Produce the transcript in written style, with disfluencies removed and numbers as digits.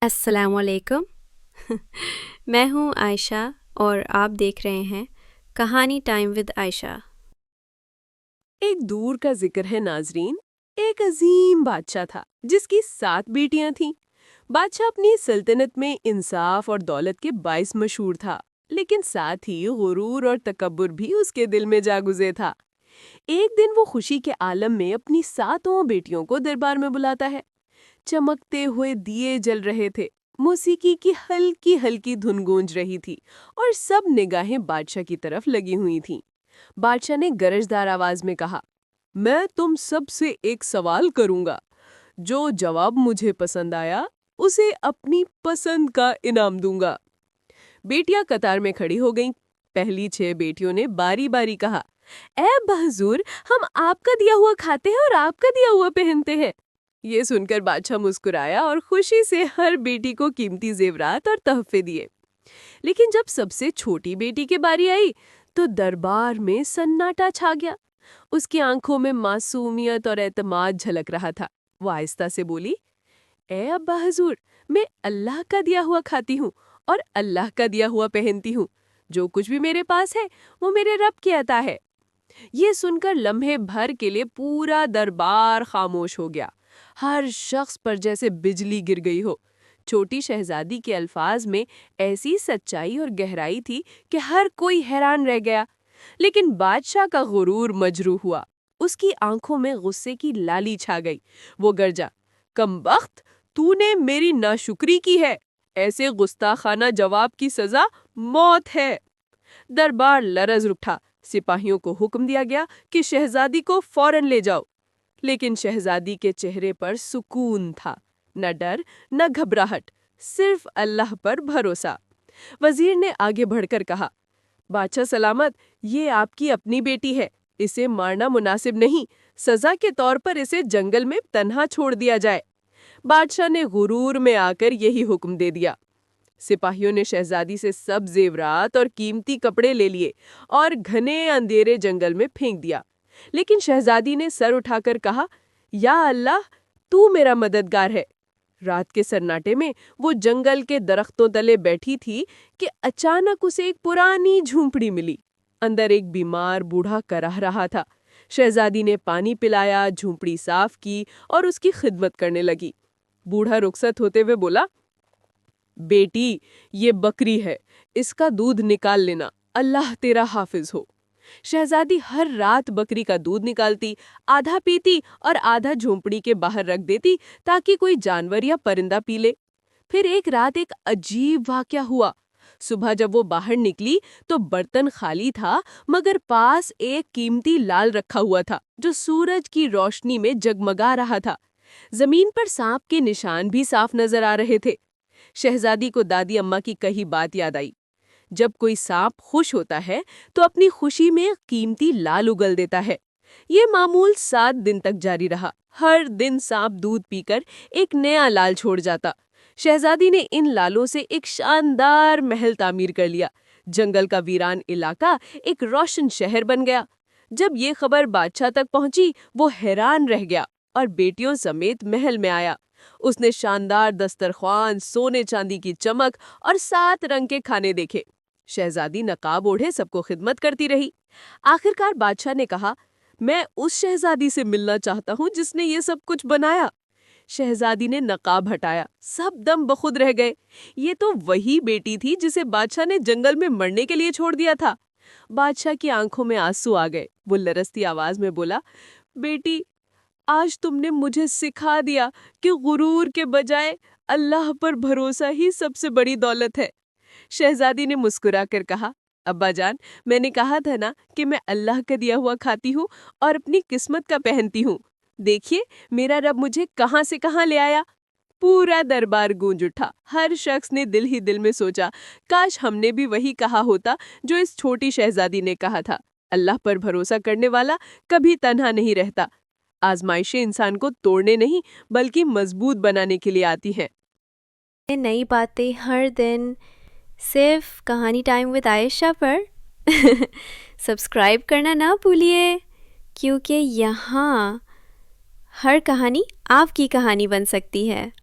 السلام علیکم میں ہوں عائشہ اور آپ دیکھ رہے ہیں کہانی ٹائم ود عائشہ۔ ایک دور کا ذکر ہے ناظرین۔ ایک عظیم بادشاہ تھا جس کی 7 بیٹیاں تھیں۔ بادشاہ اپنی سلطنت میں انصاف اور دولت کے باعث مشہور تھا، لیکن ساتھ ہی غرور اور تکبر بھی اس کے دل میں جاگزے تھا۔ ایک دن وہ خوشی کے عالم میں اپنی 7 بیٹیوں کو دربار میں بلاتا ہے۔ چمکتے ہوئے دیے جل رہے تھے، موسیقی کی ہلکی ہلکی دھن گونج رہی تھی اور سب نگاہیں بادشاہ کی طرف لگی ہوئی تھیں۔ بادشاہ نے گرجدار آواز میں کہا، میں تم سب سے ایک سوال کروں گا۔ جو جواب مجھے پسند آیا اسے اپنی پسند کا انعام دوں گا۔ بیٹیاں قطار میں کھڑی ہو گئیں۔ پہلی 6 بیٹیوں نے باری باری کہا، اے بحضور، ہم آپ کا دیا ہوا کھاتے ہیں اور آپ کا دیا ہوا پہنتے ہیں۔ یہ سن کر بادشاہ مسکرایا اور خوشی سے ہر بیٹی کو قیمتی زیورات اور تحفے دیے۔ لیکن جب سب سے چھوٹی بیٹی کی باری آئی تو دربار میں سناٹا چھا گیا۔ اس کی آنکھوں میں معصومیت اور اعتماد جھلک رہا تھا۔ وہ آہستہ سے بولی، اے ابا حضور، میں اللہ کا دیا ہوا کھاتی ہوں اور اللہ کا دیا ہوا پہنتی ہوں۔ جو کچھ بھی میرے پاس ہے وہ میرے رب کی عطا ہے۔ یہ سن کر لمحے بھر کے لیے پورا دربار خاموش ہو گیا۔ ہر شخص پر جیسے بجلی گر گئی ہو۔ چھوٹی شہزادی کے الفاظ میں ایسی سچائی اور گہرائی تھی کہ ہر کوئی حیران رہ گیا۔ لیکن بادشاہ کا غرور مجروح ہوا۔ اس کی آنکھوں میں غصے کی لالی چھا گئی۔ وہ گرجا، کمبخت، تو نے میری ناشکری کی ہے۔ ایسے گستاخانہ جواب کی سزا موت ہے۔ دربار لرز اٹھا۔ سپاہیوں کو حکم دیا گیا کہ شہزادی کو فوراً لے جاؤ۔ لیکن شہزادی کے چہرے پر سکون تھا، نہ ڈر نہ گھبراہٹ، صرف اللہ پر بھروسہ۔ وزیر نے آگے بڑھ کر کہا، بادشاہ سلامت، یہ آپ کی اپنی بیٹی ہے، اسے مارنا مناسب نہیں۔ سزا کے طور پر اسے جنگل میں تنہا چھوڑ دیا جائے۔ بادشاہ نے غرور میں آ کر یہی حکم دے دیا۔ سپاہیوں نے شہزادی سے سب زیورات اور قیمتی کپڑے لے لیے اور گھنے اندھیرے جنگل میں پھینک دیا۔ لیکن شہزادی نے سر اٹھا کر کہا، یا اللہ، تو میرا مددگار ہے۔ رات کے سناٹے میں وہ جنگل کے درختوں تلے بیٹھی تھی کہ اچانک اسے ایک پرانی جھونپڑی ملی۔ اندر ایک بیمار بوڑھا کرہ رہا تھا۔ شہزادی نے پانی پلایا، جھونپڑی صاف کی اور اس کی خدمت کرنے لگی۔ بوڑھا رخصت ہوتے ہوئے بولا، بیٹی، یہ بکری ہے، اس کا دودھ نکال لینا، اللہ تیرا حافظ ہو۔ شہزادی ہر رات بکری کا دودھ نکالتی، آدھا پیتی اور آدھا جھونپڑی کے باہر رکھ دیتی تاکہ کوئی جانور یا پرندہ پی لے۔ پھر ایک رات ایک عجیب واقعہ ہوا۔ صبح جب وہ باہر نکلی تو برتن خالی تھا، مگر پاس ایک قیمتی لال رکھا ہوا تھا جو سورج کی روشنی میں جگمگا رہا تھا۔ زمین پر سانپ کے نشان بھی صاف نظر آ رہے تھے۔ شہزادی کو دادی اماں کی کہی بات یاد آئی، جب کوئی سانپ خوش ہوتا ہے تو اپنی خوشی میں قیمتی لال اگل دیتا ہے۔ یہ معمول 7 دن تک جاری رہا۔ ہر دن سانپ دودھ پی کر ایک نیا لال چھوڑ جاتا۔ شہزادی نے ان لالوں سے ایک شاندار محل تعمیر کر لیا۔ جنگل کا ویران علاقہ ایک روشن شہر بن گیا۔ جب یہ خبر بادشاہ تک پہنچی، وہ حیران رہ گیا اور بیٹیوں سمیت محل میں آیا۔ اس نے شاندار دسترخوان، سونے چاندی کی چمک اور 7 رنگ کے کھانے دیکھے۔ شہزادی نقاب اوڑھے سب کو خدمت کرتی رہی۔ آخرکار بادشاہ نے کہا، میں اس شہزادی سے ملنا چاہتا ہوں جس نے یہ سب کچھ بنایا۔ شہزادی نے نقاب ہٹایا، سب دم بخود رہ گئے۔ یہ تو وہی بیٹی تھی جسے بادشاہ نے جنگل میں مرنے کے لیے چھوڑ دیا تھا۔ بادشاہ کی آنکھوں میں آنسو آ گئے۔ وہ لرزتی آواز میں بولا، بیٹی، آج تم نے مجھے سکھا دیا کہ غرور کے بجائے اللہ پر بھروسہ ہی سب سے بڑی دولت ہے۔ شہزادی نے مسکرا کر کہا، ابا جان، میں نے کہا تھا نا کہ میں اللہ کا دیا ہوا کھاتی ہوں اور اپنی قسمت کا پہنتی ہوں۔ دیکھیے میرا رب مجھے کہاں سے کہاں لے آیا۔ پورا دربار گونج اٹھا۔ ہر شخص نے دل ہی دل میں سوچا، کاش ہم نے بھی وہی کہا ہوتا جو اس چھوٹی شہزادی نے کہا تھا۔ اللہ پر بھروسہ کرنے والا کبھی تنہا نہیں رہتا۔ آزمائشیں انسان کو توڑنے نہیں بلکہ مضبوط بنانے کے لیے آتی ہیں۔ نئی باتیں ہر دن صرف کہانی ٹائم ود عائشہ پر سبسکرائب کرنا نہ بھولیے، کیونکہ یہاں ہر کہانی آپ کی کہانی بن سکتی ہے۔